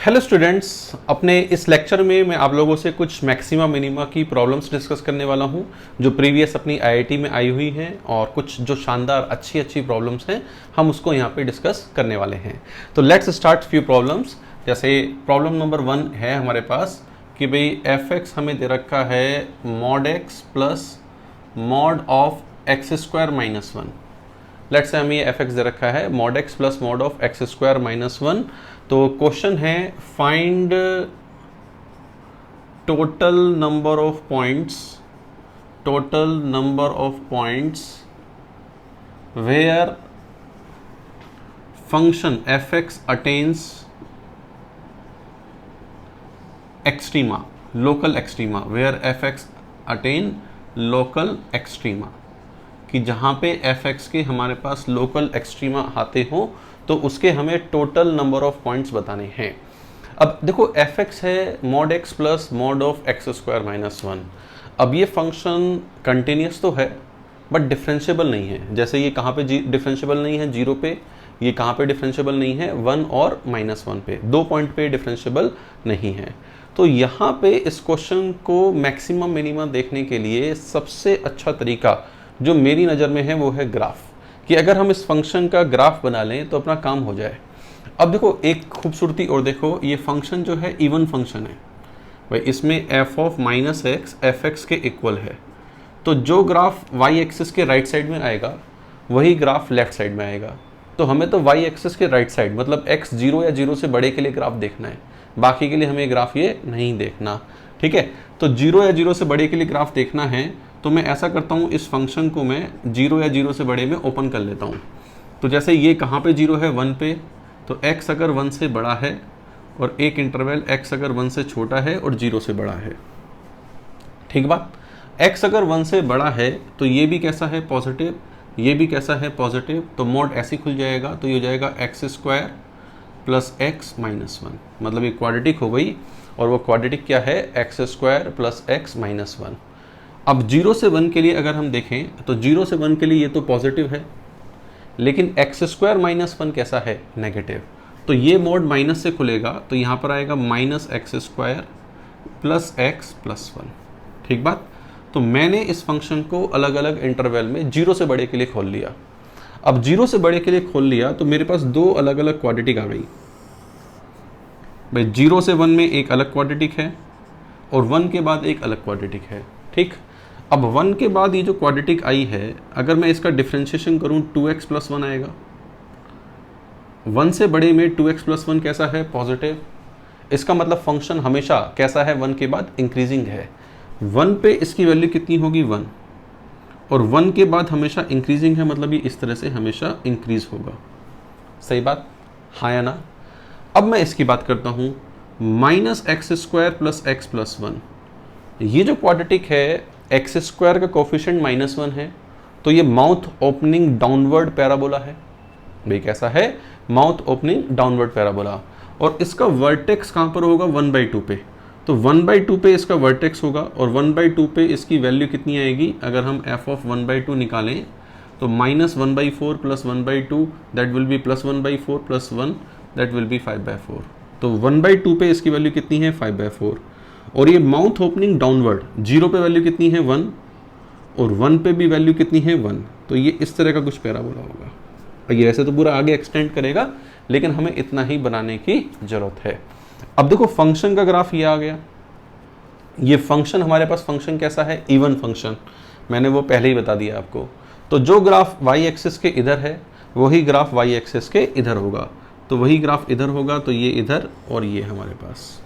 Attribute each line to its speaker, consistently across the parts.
Speaker 1: Hello students, अपने इस lecture में मैं आप लोगों से कुछ मैक्सिमा मिनिमा की प्रॉब्लम्स डिस्कस करने वाला हूं जो प्रीवियस अपनी आईआईटी में आई हुई हैं और कुछ जो शानदार अच्छी प्रॉब्लम्स हैं हम उसको यहां पे डिस्कस करने वाले हैं। तो लेट्स स्टार्ट फ्यू प्रॉब्लम्स। जैसे प्रॉब्लम नंबर 1 है हमारे पास कि भाई एफ एक्स हमें दे रखा है mod x plus mod of x square minus 1। Let's say हमें ये एफ एक्स दे रखा है mod x plus mod of x square minus 1। तो क्वेश्चन है find total number of points where function f x attains extrema, local extrema, where f x attain local extrema, कि जहाँ पे एफ एक्स के हमारे पास लोकल एक्सट्रीमा आते हो तो उसके हमें टोटल नंबर ऑफ पॉइंट्स बताने हैं। अब देखो एफ एक्स है mod x plus mod of x square minus 1। अब ये फंक्शन कंटिन्यूस तो है बट डिफरेंशिएबल नहीं है। जैसे ये कहाँ पे डिफरेंशिएबल नहीं है, 0 पे। ये कहाँ पे डिफरेंशिएबल नहीं है, 1 और -1 पे, 2 पॉइंट पे डिफरेंशिएबल नहीं है। तो यहाँ पे इस क्वेश्चन को मैक्सिमम मिनिमम देखने के लिए सबसे अच्छा तरीका जो मेरी नज़र में है वो है ग्राफ, कि अगर हम इस फंक्शन का ग्राफ बना लें तो अपना काम हो जाए। अब देखो एक खूबसूरती और देखो, ये फंक्शन जो है इवन फंक्शन है भाई, इसमें F of minus x F x के इक्वल है। तो जो ग्राफ वाई एक्सिस के राइट साइड में आएगा वही ग्राफ लेफ्ट साइड में आएगा। तो हमें तो वाई एक्सिस के राइट साइड मतलब एक्स 0 या 0 से बड़े के लिए ग्राफ देखना है, बाकी के लिए हमें ग्राफ ये नहीं देखना। ठीक है, तो 0 या 0 से बड़े के लिए ग्राफ देखना है तो मैं ऐसा करता हूँ, इस फंक्शन को मैं 0 या 0 से बड़े में ओपन कर लेता हूँ। तो जैसे ये कहाँ पे 0 है, 1 पे, तो x अगर 1 से बड़ा है और एक इंटरवल x अगर 1 से छोटा है और 0 से बड़ा है। ठीक बात, x अगर 1 से बड़ा है तो ये भी कैसा है, पॉजिटिव, ये भी कैसा है, पॉजिटिव। तो मोड ऐसे खुल जाएगा, तो ये हो जाएगा x square plus x minus 1, मतलब ये क्वाड्रेटिक हो गई। और वो क्वाड्रेटिक क्या है, x square plus x minus 1। अब 0 से 1 के लिए अगर हम देखें तो 0 से 1 के लिए ये तो पॉजिटिव है, लेकिन एक्स स्क्वायर माइनस 1 कैसा है, नेगेटिव। तो ये मोड माइनस से खुलेगा तो यहाँ पर आएगा minus x square plus x plus 1। ठीक बात। तो मैंने इस फंक्शन को अलग अलग इंटरवल में 0 से बड़े के लिए खोल लिया। अब 0 से बड़े के लिए खोल लिया तो मेरे पास दो अलग अलग क्वाड्रेटिक आ गई भाई। 0 से 1 में एक अलग क्वाड्रेटिक है और 1 के बाद एक अलग क्वाड्रेटिक है। ठीक, अब 1 के बाद ये जो क्वाड्रेटिक आई है, अगर मैं इसका डिफरेंशिएशन करूं 2x प्लस 1 आएगा। 1 से बड़े में 2x प्लस 1 कैसा है, पॉजिटिव। इसका मतलब फंक्शन हमेशा कैसा है, 1 के बाद इंक्रीजिंग है। 1 पे इसकी वैल्यू कितनी होगी, 1, और 1 के बाद हमेशा इंक्रीजिंग है, मतलब ये इस तरह से हमेशा इंक्रीज होगा। सही बात, हाँ या ना। अब मैं इसकी बात करता हूँ, minus x square plus x plus 1। ये जो क्वाड्रेटिक है एक्स स्क्वायर का कोफिशिएंट -1 है, तो ये माउथ ओपनिंग डाउनवर्ड पैराबोला है भाई। कैसा है, माउथ ओपनिंग डाउनवर्ड पैराबोला। और इसका वर्टेक्स कहाँ पर होगा, 1/2 पे। तो 1/2 पे इसका वर्टेक्स होगा और 1/2 पे इसकी वैल्यू कितनी आएगी, अगर हम f ऑफ 1/2 निकालें तो -1/4 plus 1/2 that will B plus 1/4 plus 1 that will B 5/4। तो 1/2 पे इसकी वैल्यू कितनी है, 5/4। और ये माउथ ओपनिंग डाउनवर्ड, 0 पे वैल्यू कितनी है, 1, और 1 पे भी वैल्यू कितनी है, 1। तो ये इस तरह का कुछ पैराबोला होगा। ये ऐसे तो पूरा आगे एक्सटेंड करेगा, लेकिन हमें इतना ही बनाने की जरूरत है। अब देखो फंक्शन का ग्राफ ये आ गया। ये फंक्शन हमारे पास फंक्शन कैसा है, इवन फंक्शन, मैंने वो पहले ही बता दिया आपको। तो जो ग्राफ वाई एक्सिस के इधर है वही ग्राफ वाई एक्सिस के इधर होगा, तो वही ग्राफ इधर होगा, तो ये इधर और ये हमारे पास।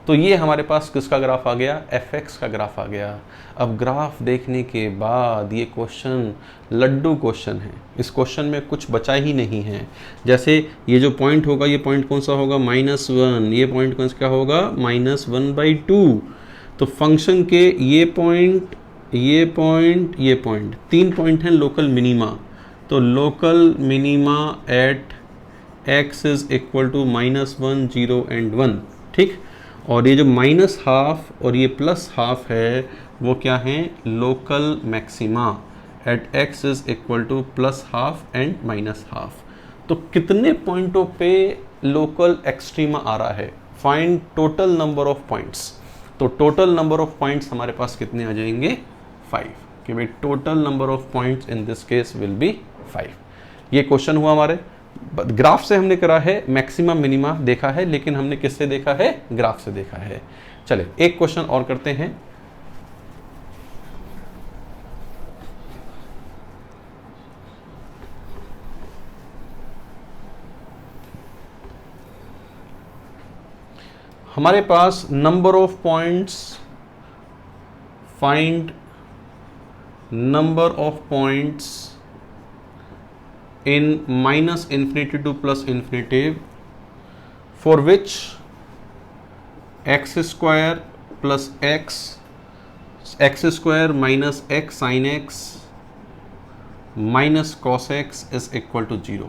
Speaker 1: तो ये हमारे पास किसका ग्राफ आ गया, एफ एक्स का ग्राफ आ गया। अब ग्राफ देखने के बाद ये क्वेश्चन लड्डू क्वेश्चन है, इस क्वेश्चन में कुछ बचा ही नहीं है। जैसे ये जो पॉइंट होगा, ये पॉइंट कौन सा होगा, -1, ये पॉइंट कौन सा होगा, -1/2। तो फंक्शन के ये पॉइंट, ये पॉइंट, ये पॉइंट, 3 पॉइंट हैं लोकल मिनीमा। तो local minima at x is equal to -1, 0 and 1। ठीक, और ये जो -½ और ये +½ है वो क्या है, local maxima at x is equal to +½ and -½ तो कितने पॉइंटों पे लोकल एक्सट्रीमा आ रहा है, find total number of points. तो टोटल नंबर ऑफ पॉइंट्स हमारे पास कितने आ जाएंगे 5, कि भाई total number of points in this case will be 5। ये क्वेश्चन हुआ हमारे। ग्राफ से हमने करा है, मैक्सिमम मिनिमा देखा है, लेकिन हमने किससे देखा है, ग्राफ से देखा है। चले एक क्वेश्चन और करते हैं। हमारे पास number of points, find number of points in minus infinity to plus infinity for which x square plus x square minus x sin x minus cos x is equal to 0।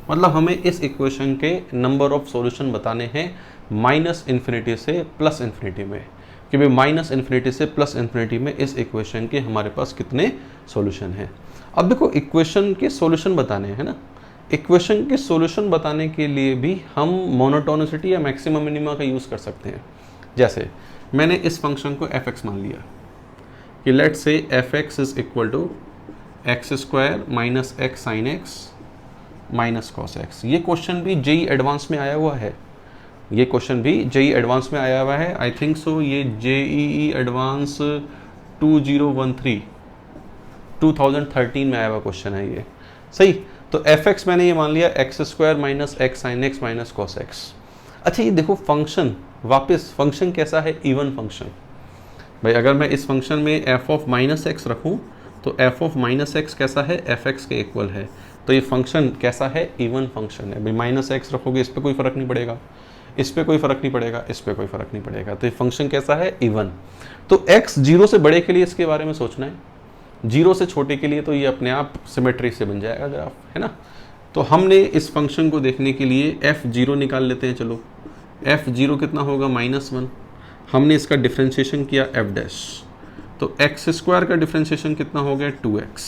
Speaker 1: मतलब हमें इस equation के number of solution बताने हैं minus infinity से plus infinity में, कि भाई माइनस इन्फिनिटी से प्लस इन्फिनिटी में इस इक्वेशन के हमारे पास कितने सॉल्यूशन हैं। अब देखो इक्वेशन के सॉल्यूशन बताने हैं ना, इक्वेशन के सॉल्यूशन बताने के लिए भी हम मोनोटोनिसिटी या मैक्सिमम मिनिमा का यूज़ कर सकते हैं। जैसे मैंने इस फंक्शन को fx मान लिया कि let's say fx is equal to x square minus x sine x minus cos x. ये क्वेश्चन भी जेई एडवांस में आया हुआ है, ये क्वेश्चन भी जेई एडवांस में आया हुआ है। आई थिंक सो ये जेईई एडवांस 2013 में आया हुआ क्वेश्चन है ये, सही। तो fx मैंने ये मान लिया x square minus x sine x minus cos x. अच्छा ये देखो फंक्शन, वापस फंक्शन कैसा है, इवन फंक्शन। भाई अगर मैं इस फंक्शन में f ऑफ माइनस एक्स रखूँ तो f ऑफ माइनस एक्स कैसा है, fx के इक्वल है। तो ये फंक्शन कैसा है, इवन फंक्शन है। भाई माइनस एक्स रखोगे इस पर कोई फर्क नहीं पड़ेगा, इस पे कोई फर्क नहीं पड़ेगा, इस पे कोई फर्क नहीं पड़ेगा। तो ये फंक्शन कैसा है, इवन। तो x 0 से बड़े के लिए इसके बारे में सोचना है, 0 से छोटे के लिए तो ये अपने आप सिमेट्री से बन जाएगा ग्राफ, है ना। तो हमने इस फंक्शन को देखने के लिए f0 निकाल लेते हैं। चलो f0 कितना होगा, -1। हमने इसका डिफ्रेंशिएशन किया f डैश, तो एक्स स्क्वायर का डिफ्रेंशिएशन कितना हो गया 2x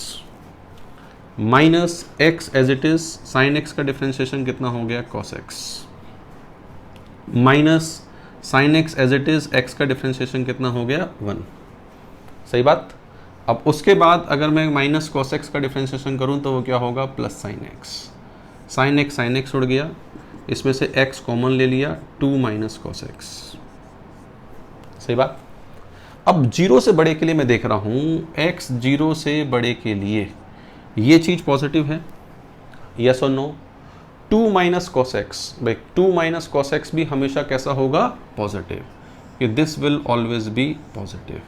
Speaker 1: minus x as it is, sine x का डिफ्रेंशिएशन कितना हो गया cos x minus sine x as it is, x का डिफ्रेंशिएशन कितना हो गया 1। सही बात। अब उसके बाद अगर मैं माइनस कॉस एक्स का डिफ्रेंशिएशन करूं तो वो क्या होगा, प्लस साइन एक्स उड़ गया, इसमें से x कॉमन ले लिया, 2 माइनस कॉस एक्स। सही बात। अब 0 से बड़े के लिए मैं देख रहा हूं, x 0 से बड़े के लिए ये चीज पॉजिटिव है, यस और नो। 2 माइनस कॉस एक्स, भाई 2 माइनस कॉस एक्स भी हमेशा कैसा होगा, पॉजिटिव, कि this will always be positive.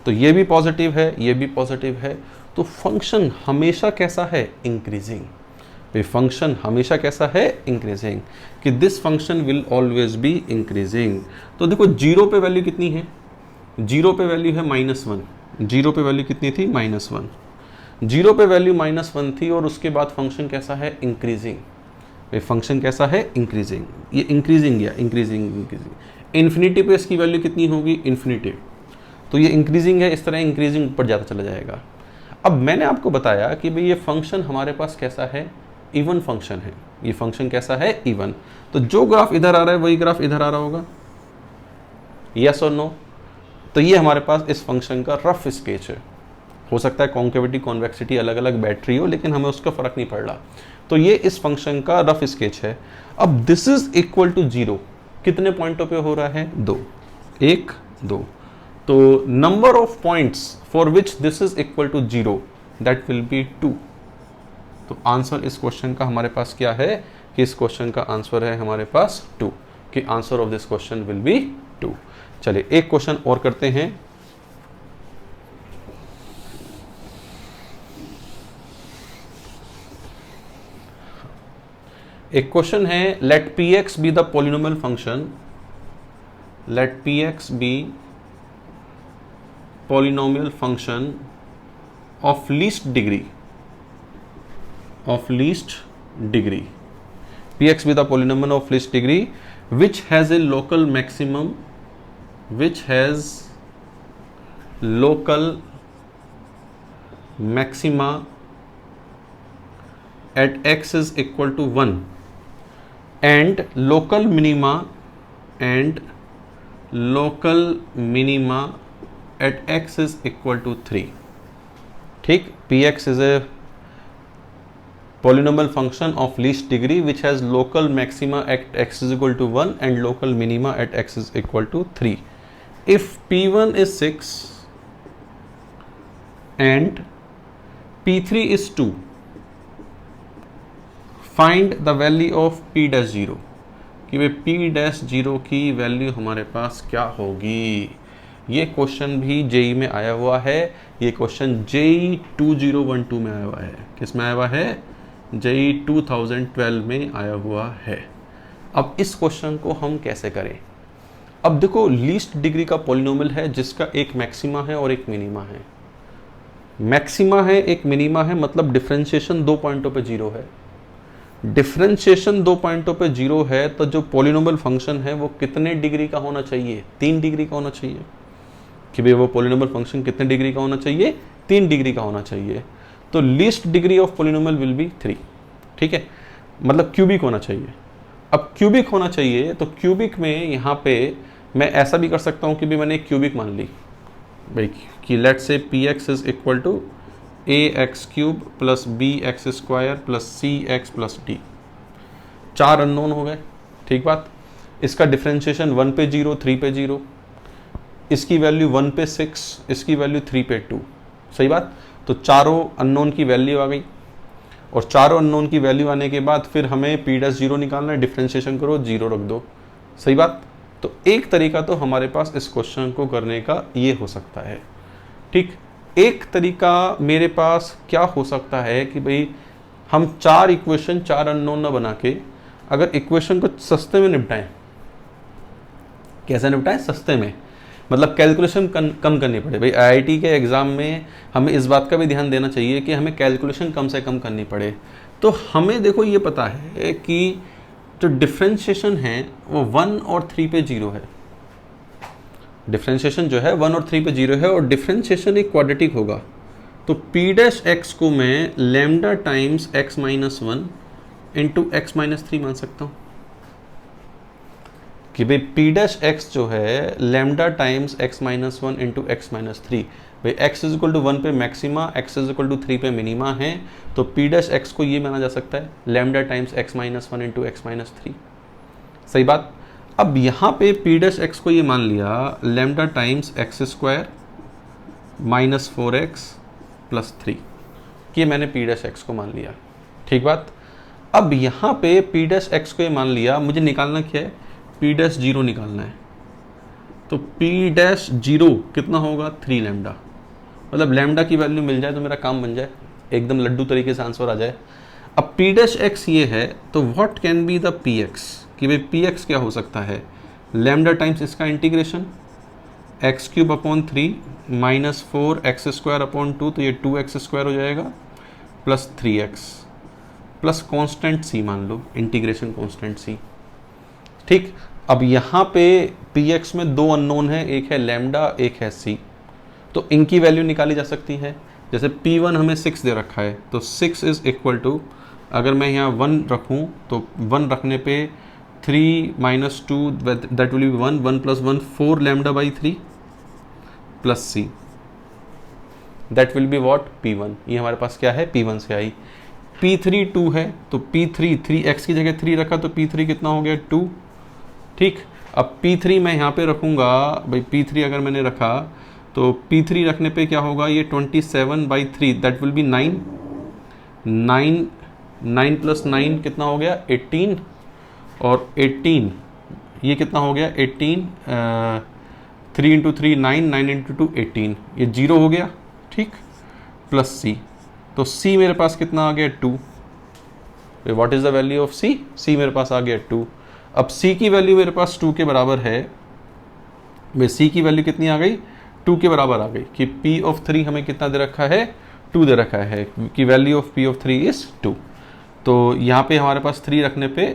Speaker 1: तो ये भी पॉजिटिव है, ये भी पॉजिटिव है। तो फंक्शन हमेशा कैसा है, इंक्रीजिंग। भाई फंक्शन हमेशा कैसा है, इंक्रीजिंग, कि this function will always be increasing. तो देखो 0 पे वैल्यू कितनी है, 0 पे वैल्यू है -1, 0 पे वैल्यू कितनी थी, -1। 0 पे वैल्यू -1 थी और उसके बाद फंक्शन कैसा है, इंक्रीजिंग। भाई फंक्शन कैसा है, इंक्रीजिंग। ये इंक्रीजिंग या इंक्रीजिंग, इन्फिनिटी पे इसकी वैल्यू कितनी होगी, इन्फिनिटी। तो ये इंक्रीजिंग है, इस तरह इंक्रीजिंग ऊपर जाता चला जाएगा। अब मैंने आपको बताया कि भाई ये फंक्शन हमारे पास कैसा है, इवन फंक्शन है। ये फंक्शन कैसा है, इवन। तो जो ग्राफ इधर आ रहा है वही ग्राफ इधर आ रहा होगा, यस और नो। तो ये हमारे पास इस फंक्शन का रफ स्केच है। हो सकता है कॉन्केविटी कॉन्वेक्सिटी अलग अलग बैटरी हो, लेकिन हमें उसका फर्क नहीं पड़ रहा। तो ये इस फंक्शन का रफ स्केच है। अब दिस इज इक्वल टू 0 कितने पॉइंटों पे हो रहा है, 2, 1, 2। तो number of points for which this is equal to 0 that will be 2। तो आंसर इस क्वेश्चन का हमारे पास क्या है, कि इस क्वेश्चन का आंसर है हमारे पास 2, कि answer of this question will be 2। चलिए एक क्वेश्चन और करते हैं। एक क्वेश्चन है, let px be the polynomial function, let px be polynomial function of least degree, px be the polynomial of least degree which has a local maximum, maxima at x is equal to 1 and local minima and local minima at x is equal to 3. ठीक, px is a polynomial function of least degree which has local maxima at x is equal to 1 and local minima at x is equal to 3. If p1 is 6 and p3 is 2, find the value of p dash 0, कि भाई p dash 0 की value हमारे पास क्या होगी। ये question भी JEE में आया हुआ है, ये क्वेश्चन जेई 2012 में आया हुआ है। किस में आया हुआ है? जेई 2012 में आया हुआ है। अब इस क्वेश्चन को हम कैसे करें? अब देखो, लीस्ट डिग्री का पॉलिनोमियल है जिसका एक मैक्सिमा है और एक मिनिमा है। मैक्सिमा है, एक मिनिमा है, मतलब डिफरेंशिएशन 2 पॉइंटों पे 0 है। डिफरेंशिएशन 2 पॉइंटों पे 0 है तो जो पॉलिनोमियल फंक्शन है वो कितने डिग्री का होना चाहिए? 3 डिग्री का होना चाहिए। कि भाई वो पॉलिनोमियल फंक्शन कितने डिग्री का होना चाहिए? 3 डिग्री का होना चाहिए। तो least degree of polynomial will be 3। ठीक है, मतलब क्यूबिक होना चाहिए। अब क्यूबिक होना चाहिए तो क्यूबिक में यहाँ पे मैं ऐसा भी कर सकता हूँ कि भी मैंने क्यूबिक मान ली भाई, कि let say p x is equal to a x cube plus b x square plus c x plus d. 4 unknown हो गए। ठीक बात। इसका डिफरेंशिएशन 1 पे 0, 3 पे 0, इसकी वैल्यू 1 पे 6, इसकी वैल्यू 3 पे 2। सही बात। तो चारों अननोन की वैल्यू आ गई और चारों अननोन की वैल्यू आने के बाद फिर हमें पी डैश 0 निकालना है। डिफरेंशिएशन करो, 0 रख दो। सही बात। तो एक तरीका तो हमारे पास इस क्वेश्चन को करने का ये हो सकता है। ठीक, एक तरीका मेरे पास क्या हो सकता है कि भाई हम 4 इक्वेशन 4 अननोन ना बना के अगर इक्वेशन को सस्ते में निपटाएं। कैसे निपटाएं? सस्ते में, मतलब कैलकुलेशन कम करनी पड़े। भाई आईआईटी के एग्ज़ाम में हमें इस बात का भी ध्यान देना चाहिए कि हमें कैलकुलेशन कम से कम करनी पड़े। तो हमें देखो ये पता है कि जो डिफरेंशिएशन है वो 1 और 3 पे 0 है। डिफरेंशिएशन जो है 1 और 3 पे 0 है और डिफरेंशिएशन एक क्वाड्रेटिक होगा। तो पी डैश एक्स को मैं lambda times x minus 1 into x minus 3 मान सकता हूँ कि भाई पी डैश एक्स जो है lambda times x minus 1 into x minus 3। भाई एक्स इज इक्वल टू 1 पे maxima, x is equal to 3 पे मिनिमा है, तो पी डैश एक्स को ये माना जा सकता है lambda times x minus 1 into x minus 3। सही बात। अब यहाँ पे पी डैश एक्स को ये मान लिया lambda times x square minus 4x plus 3, ये मैंने पी डैश एक्स को मान लिया। ठीक बात। अब यहाँ पे पी डैश एक्स को ये मान लिया, मुझे निकालना क्या है? पी डैश 0 निकालना है। तो पी डैश 0 कितना होगा? 3 लैम्डा। मतलब लैम्डा की वैल्यू मिल जाए तो मेरा काम बन जाए, एकदम लड्डू तरीके से आंसर आ जाए। अब पी डैश एक्स ये है तो what can be the P x, कि भाई पी एक्स क्या हो सकता है? लैम्डा टाइम्स इसका integration x cube upon 3 minus 4 x square upon 2, तो ये 2x स्क्वायर हो जाएगा plus 3x plus constant c मान लो, इंटीग्रेशन कॉन्स्टेंट c। ठीक। अब यहाँ पे पी एक्स में 2 अननोन है, एक है लैम्डा एक है c, तो इनकी वैल्यू निकाली जा सकती है। जैसे p1 हमें 6 दे रखा है तो 6 इज इक्वल टू, अगर मैं यहाँ 1 रखूँ तो 1 रखने पे 3 minus 2 that will B 1, 1 plus 1 4 lambda by 3 plus c, that will be what? p1। ये हमारे पास क्या है? p1 से आई। p3 2 है तो p3 3x की जगह 3 रखा तो p3 कितना हो गया? 2। ठीक। अब p3 मैं यहाँ पे रखूँगा, भाई p3 अगर मैंने रखा तो p3 रखने पे क्या होगा? ये 27/3 दैट विल बी 9। 9 प्लस 9 कितना हो गया? 18। और 18 ये कितना हो गया? 18 3 इंटू 3 9, 9 इंटू 2 18, ये 0 हो गया। ठीक। प्लस c, तो c मेरे पास कितना आ गया? 2। What is the value of c? c मेरे पास आ गया 2। अब c की वैल्यू मेरे पास 2 के बराबर है। भाई c की वैल्यू कितनी आ गई? 2 के बराबर आ गई कि p ऑफ 3 हमें कितना दे रखा है? 2 दे रखा है कि value of p of 3 is 2। तो यहाँ पे हमारे पास 3 रखने पे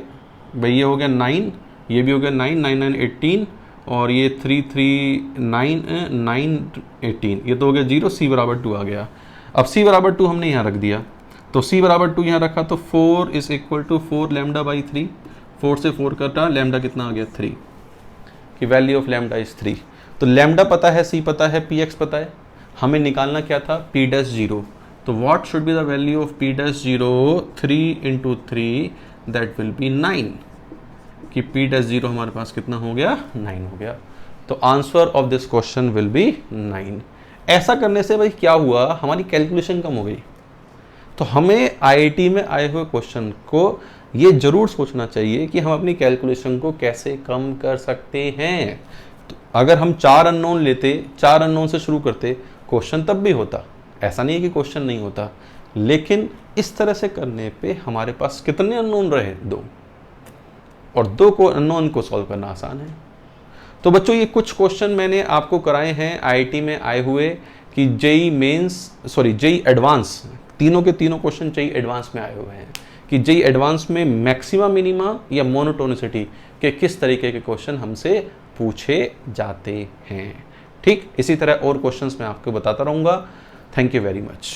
Speaker 1: भाई ये हो गया 9, ये भी हो गया 9, 9 9 18 और ये 3 3 9 9 18, ये तो हो गया 0। c बराबर 2 आ गया। अब c बराबर 2 हमने यहाँ रख दिया, तो c बराबर 2 यहाँ रखा तो 4 is equal to 4 lambda by 3, 4 से 4 कटा, लैम्डा कितना आ गया? 3। कि वैल्यू ऑफ लैम्डा इज 3। तो लैम्डा पता है, सी पता है, पी एक्स पता है, हमें निकालना क्या था, पी डैश 0। तो what should be the value of P dash 0, 3 into 3 that will B 9, कि पी डैश 0 हमारे पास कितना हो गया, 9 हो गया। तो answer of this question will be 9। ऐसा करने से भाई क्या हुआ, हमारी कैलकुलेशन कम हो गई। तो हमें आईआईटी में आए हुए क्वेश्चन को ये जरूर सोचना चाहिए कि हम अपनी कैलकुलेशन को कैसे कम कर सकते हैं। तो अगर हम 4 अननोन लेते, 4 अननोन से शुरू करते, क्वेश्चन तब भी होता, ऐसा नहीं है कि क्वेश्चन नहीं होता, लेकिन इस तरह से करने पे हमारे पास कितने अननोन रहे, 2, और 2 को अननोन को सॉल्व करना आसान है। तो बच्चों ये कुछ क्वेश्चन मैंने आपको कराए हैं आईआईटी में आए हुए, कि जेई एडवांस, तीनों के तीनों क्वेश्चन जेई एडवांस में आए हुए हैं, कि जेई एडवांस में मैक्सिमा मिनिमा या मोनोटोनिसिटी के किस तरीके के क्वेश्चन हमसे पूछे जाते हैं। ठीक, इसी तरह और क्वेश्चंस मैं आपको बताता रहूँगा। Thank you very much.